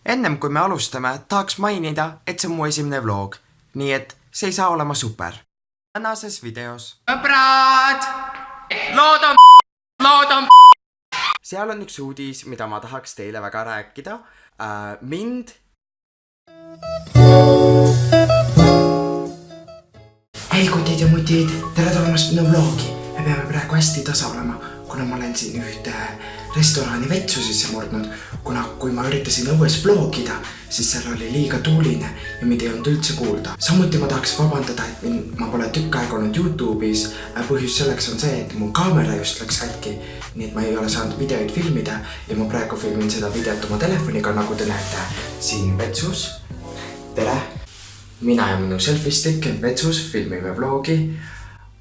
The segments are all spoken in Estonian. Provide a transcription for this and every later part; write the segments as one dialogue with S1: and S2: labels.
S1: Ennem kui me alustame, tahaks mainida, et see on mu esimene vlog, nii et see ei saa olema super. Tänases videos. Sõbrad! Lood on seal on üks uudis, mida ma tahaks teile väga rääkida. Hei kutid ja mutid, tere tulemast minu vlogi. Me peame praegu hästi tasa olema, kuna ma olen siin ühte restorani vetsu sisse murdnud. Kuna kui ma üritasin õues vlogida, siis seal oli liiga tuuline ja mind ei olnud üldse kuulda. Samuti ma tahaks vabandada, et ma pole tükk aega olnud YouTube'is. Põhjus selleks on see, et mu kaamera just läks katki, nii et ma ei ole saanud videoid filmida ja ma praegu filmin seda videot oma telefoniga, nagu te näete siin vetsus. Tere! Mina ja minu selfie stick vetsus filmime vlogi,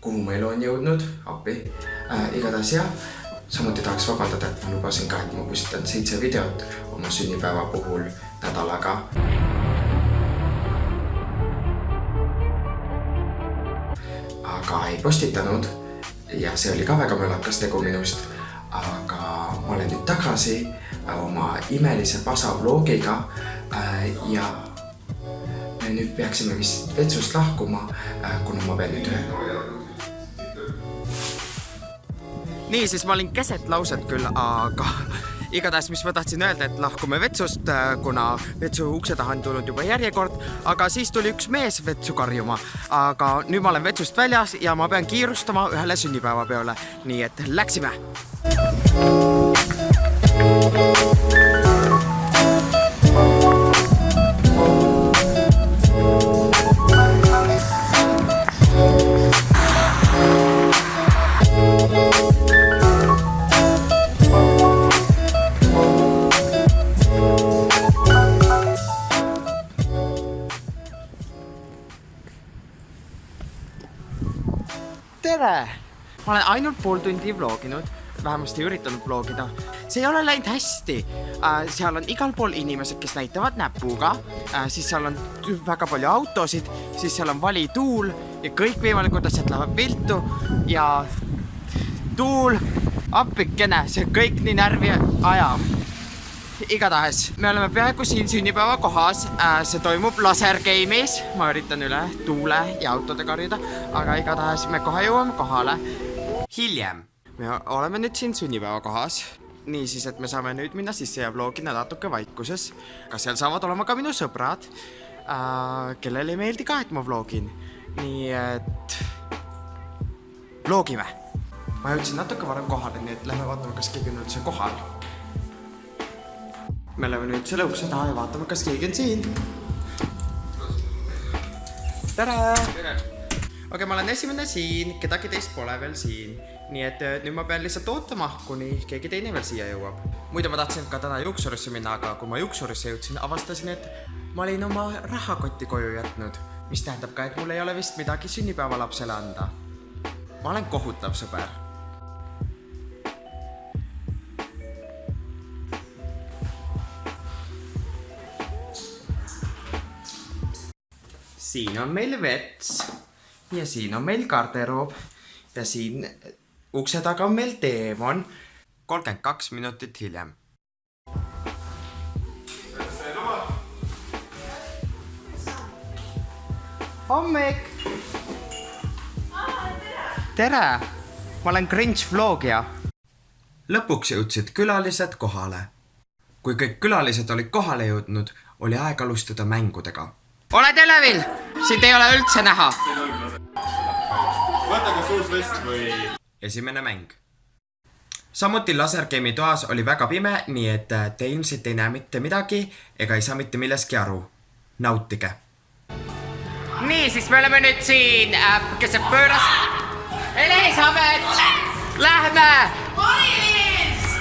S1: kuhu mu elu on jõudnud, appi, igatahes jah. Samuti tahaks vabandada, et ma lubasin ka, et ma postitan 7 videot oma sünnipäeva puhul nädalaga. Aga ei postitanud ja see oli ka väga mölakas tegu minust. Aga ma olen nüüd tagasi oma imelise pasa vlogiga ja nüüd peaksime vist vetsust lahkuma, kuna ma pean nüüd ühe. Nii, siis ma olin keset lauset küll, aga igatahes, mis ma tahtsin öelda, et lahkume vetsust, kuna vetsu ukse taha on tulnud juba järjekord, aga siis tuli üks mees vetsu karjuma, aga nüüd ma olen vetsust väljas ja ma pean kiirustama ühele sünnipäevapeole, nii et läksime! Tere! Ma olen ainult pool tundi vloginud, vähemasti üritanud vlogida. See ei ole läinud hästi. Seal on igal pool inimesed, kes näitavad näpuga, siis seal on väga palju autosid, siis seal on vali tuul ja kõik võimalikud asjad lähevad viltu ja tuul, appikene, see kõik nii närvi ajab. Igatahes, me oleme peaaegu siin sünnipäeva kohas, see toimub lasergame'is, ma üritan üle tuule ja autode karjuda, aga igatahes me kohe jõuame kohale. Hiljem, me oleme nüüd siin sünnipäeva kohas, nii siis, et me saame nüüd minna sisse ja vlogida natuke vaikuses. Kas seal saavad olema ka minu sõbrad, kellel ei meeldi ka, et ma vlogin, nii et vlogime. Ma jõudsin natuke varem kohale, nii et lähme vaatame, kas keegi on üldse kohal. Me oleme nüüd selle ukse taha ja vaatame, kas keegi on siin. Tere! Okei, ma olen esimene siin, kedagi teist pole veel siin. Nii et nüüd ma pean lihtsalt ootama, kuni keegi teine veel siia jõuab. Muidu ma tahtsin ka täna juuksurisse minna, aga kui ma juuksurisse jõudsin, avastasin, et ma olin oma rahakotti koju jätnud. Mis tähendab ka, et mul ei ole vist midagi sünnipäevalapsele anda. Ma olen kohutav sõber. Siin on meil vets ja siin on meil garderoob ja siin ukse taga on meil teemon 32 minutit hiljem. Hommik! Tere! Ma olen Grinch vlogija. Lõpuks jõudsid külalised kohale. Kui kõik külalised olid kohale jõudnud, oli aeg alustada mängudega. Oled elevil? Siit ei ole üldse näha.
S2: Võta kas uus vest või...
S1: Esimene mäng. Samuti lasergame'i toas oli väga pime, nii et te ilmselt ei näe mitte midagi ega ei saa mitte milleski aru. Nautige. Nii, siis me oleme nüüd siin, kes see pööras... Elisabeth! Lähme! Maris!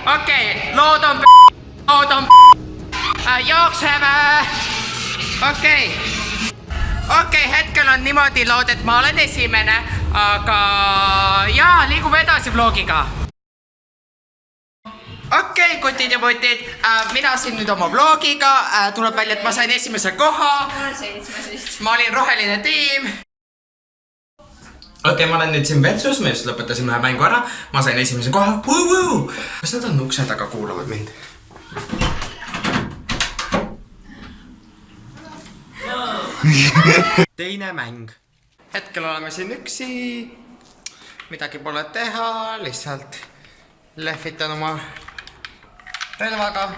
S1: Okei, lood on jookseme. Okei, hetkel on niimoodi lood, et ma olen esimene, aga jaa, liigume edasi vlogiga. Okei, kutid ja putid, mina siin nüüd oma vlogiga, tuleb välja, et ma sain esimese koha. Ma olin roheline tiim. Okei, ma olen nüüd siin Vetsus, me just lõpetasin ühe mängu ära. Ma sain esimese koha. Kas nad on ukse taga kuulavad mind? Teine mäng. Hetkel oleme siin üksi. Midagi pole teha, lihtsalt lehvitan oma relvaga.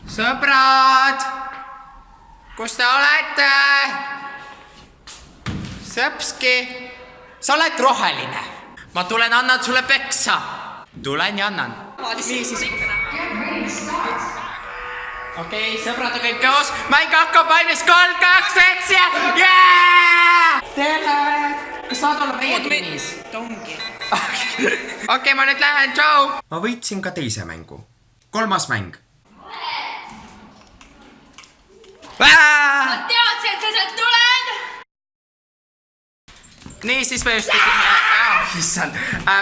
S1: Sõbrad! Kus te olete? Sõpski! Sa oled roheline. Ma tulen annan sulle peksa. Tulen ja annan. Okei, sõbrad on kõik koos. Mäng hakkab valmis 3, 2, 1 ja... Tere! Kas saad olla meie tunnis?
S2: Tongi.
S1: Okei, ma nüüd lähen, tšau! Ma võitsin ka teise mängu. 3. mäng.
S2: Ma teadsin, et sa sealt tuled!
S1: Nii, siis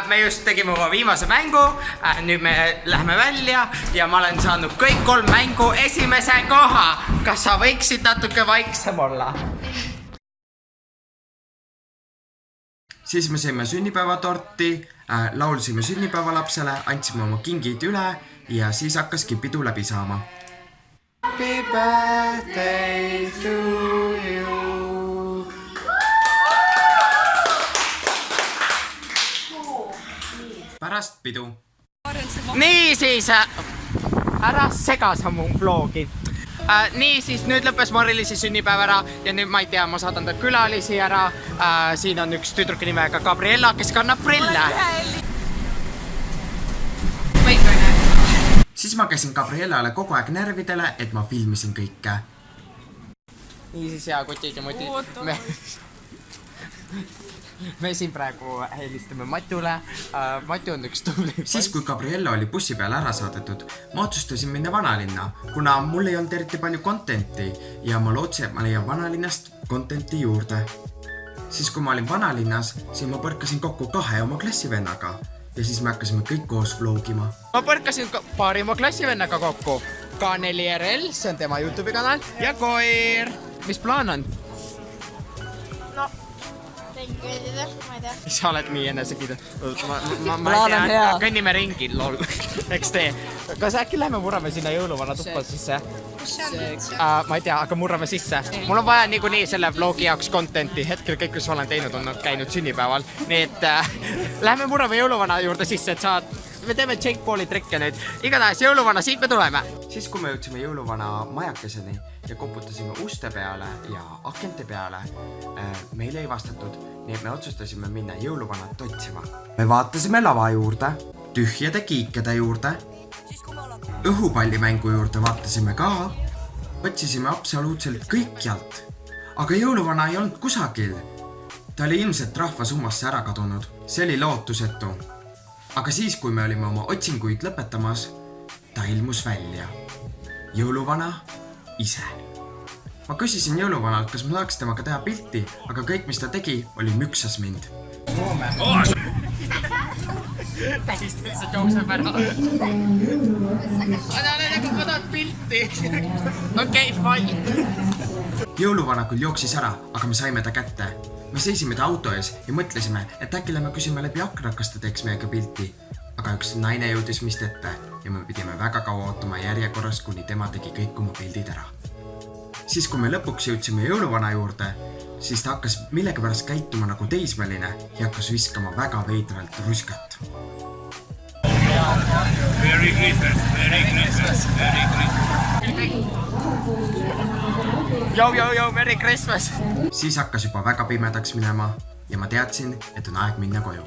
S1: me just tegime oma viimase mängu. Nüüd me läheme välja ja ma olen saanud kõik 3 mängu esimese koha. Kas sa võiksid natuke vaiksem olla? Siis me sõime sünnipäevatorti, laulsime sünnipäevalapsele, andsime oma kingid üle ja siis hakkaski pidu läbi saama. Happy birthday to you. Pärast pidu. Nii siis, ära sega sa mu vlogi. Nii siis nüüd lõppes Marilisi sünnipäev ära ja nüüd ma ei tea, ma saadan ta külalisi ära. Siin on üks tüdruki nimega Gabriella, kes kannab prille. Siis ma käisin Gabriellale kogu aeg närvidele, et ma filmisin kõike. Nii siis hea kotid ja motid. Me siin praegu helistame Matule. Matu on üks tubli. Siis kui Gabriella oli bussi peal ära saadetud, ma otsustasin minna vanalinna, kuna mul ei olnud eriti palju contenti ja ma lootsin, et ma leian vanalinnast contenti juurde. Siis kui ma olin vanalinnas, siis ma põrkasin kokku 2 oma klassivennaga ja siis me hakkasime kõik koos vlogima. Ma põrkasin paari oma klassivennaga kokku. K4RL, see on tema YouTube'i kanal ja koer. Mis plaan on? Ma ei tea. Sa oled nii enesekide. Ma ei tea, kõnnime ringi, lol. Eks tee. Kas äkki lähme murrame sinna jõuluvana tuppa sisse? Ma ei tea, aga murrame sisse. Mul on vaja niikuinii selle vlogi jaoks contenti. Hetkel kõik, mis olen teinud, on käinud sünnipäeval. Nii et lähme murrame jõuluvana juurde sisse, et saad... Me teeme Jake Pauli trikke nüüd. Igatahes jõuluvana, siit me tuleme. Siis kui me jõudsime jõuluvana majakeseni ja koputasime uste peale ja akente peale, meil ei vastatud, nii et me otsustasime minna jõuluvanat otsima. Me vaatasime lava juurde, tühjade kiikede juurde, õhupallimängu juurde vaatasime ka, otsisime absoluutselt kõikjalt, aga jõuluvana ei olnud kusagil. Ta oli ilmselt rahvasummasse ära kadunud. See oli lootusetu. Aga siis, kui me olime oma otsinguid lõpetamas, ta ilmus välja. Jõuluvana ise. Ma küsisin jõuluvanalt, kas ma saaks temaga teha pilti, aga kõik, mis ta tegi, oli müksas mind. Tähistades see jookseb ära. Ma tahan pilti. Okei, fine. Jõuluvana küll jooksis ära, aga me saime ta kätte. Me seisime ta auto ees ja mõtlesime, et äkki lähme küsime läbi akna, kas ta teeks meiega pilti. Aga üks naine jõudis mist ette ja me pidime väga kaua ootama järjekorras, kuni tema tegi kõik oma pildid ära. Siis kui me lõpuks jõudsime jõuluvana juurde, siis ta hakkas millegipärast käituma nagu teismeline ja hakkas viskama väga veidralt ruskat. Merry Christmas, Merry Christmas, Merry Christmas. Yo, Merry Christmas! Siis hakkas juba väga pimedaks minema ja ma teadsin, et on aeg minna koju.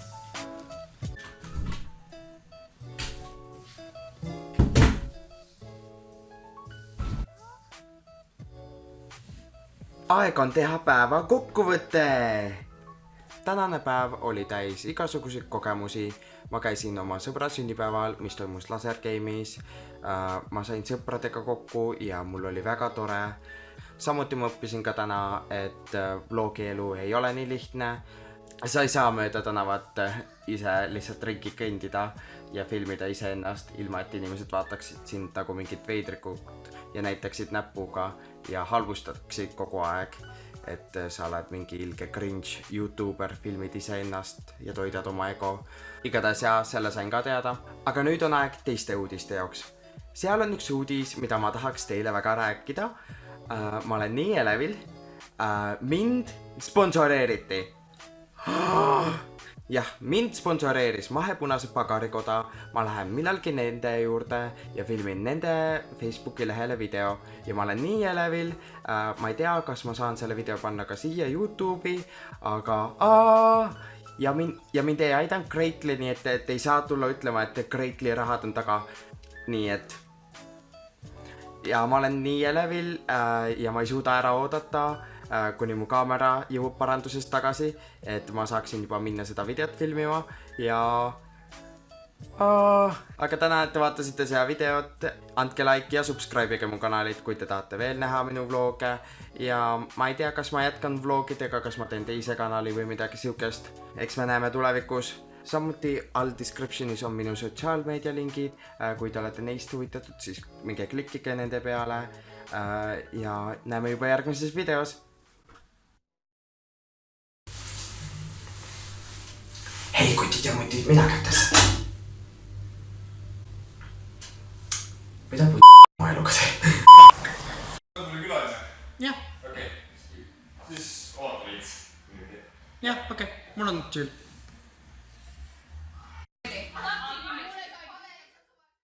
S1: Aeg on teha päeva kokkuvõte! Tänane päev oli täis igasuguseid kogemusi. Ma käisin oma sõbra sünnipäeval, mis toimus Lasergame'is. Ma sain sõpradega kokku ja mul oli väga tore. Samuti ma õppisin ka täna, et vlogielu ei ole nii lihtne. Sa ei saa mööda tänavat ise lihtsalt ringi kõndida ja filmida iseennast, ilma et inimesed vaataksid sind nagu mingit veidrikut ja näitaksid näpuga ja halvustaksid kogu aeg. et sa oled mingi ilge cringe YouTuber, filmid iseennast ja toidad oma ego. Igatahes ja, selle sain ka teada. Aga nüüd on aeg teiste uudiste jaoks. Seal on üks uudis, mida ma tahaks teile väga rääkida. Ma olen nii elevil. Mind sponsoreeriti. Jah, mind sponsoreeris Mahepunase Pagarikoda. Ma lähen millalgi nende juurde ja filmin nende Facebooki lehele video. Ja ma olen nii elevil. Ma ei tea, kas ma saan selle video panna ka siia YouTube'i, aga ja mind ei aidanud Greatly, nii et ei saa tulla ütlema, et Greatly rahad on taga. Nii et ja ma olen nii elevil ja ma ei suuda ära oodata, kuni mu kaamera jõuab parandusest tagasi, et ma saaksin juba minna seda videot filmima ja aga täna, et te vaatasite seda videot, andke like ja subscribe'ige mu kanalit, kui te tahate veel näha minu vlooge ja ma ei tea, kas ma jätkan vloogidega, kas ma teen teise kanali või midagi siukest. Eks me näeme tulevikus. Samuti all descriptionis on minu sotsiaalmeedia lingid, kui te olete neist huvitatud, siis minge klikkige nende peale ja näeme juba järgmises videos. Hei kutid ja mutid, mida kättes? Mida ma eluga teen?
S3: Sa tuli külaline?
S1: Jah.
S3: Okei. Siis oota veits.
S1: Jah, okei. Mul on chill.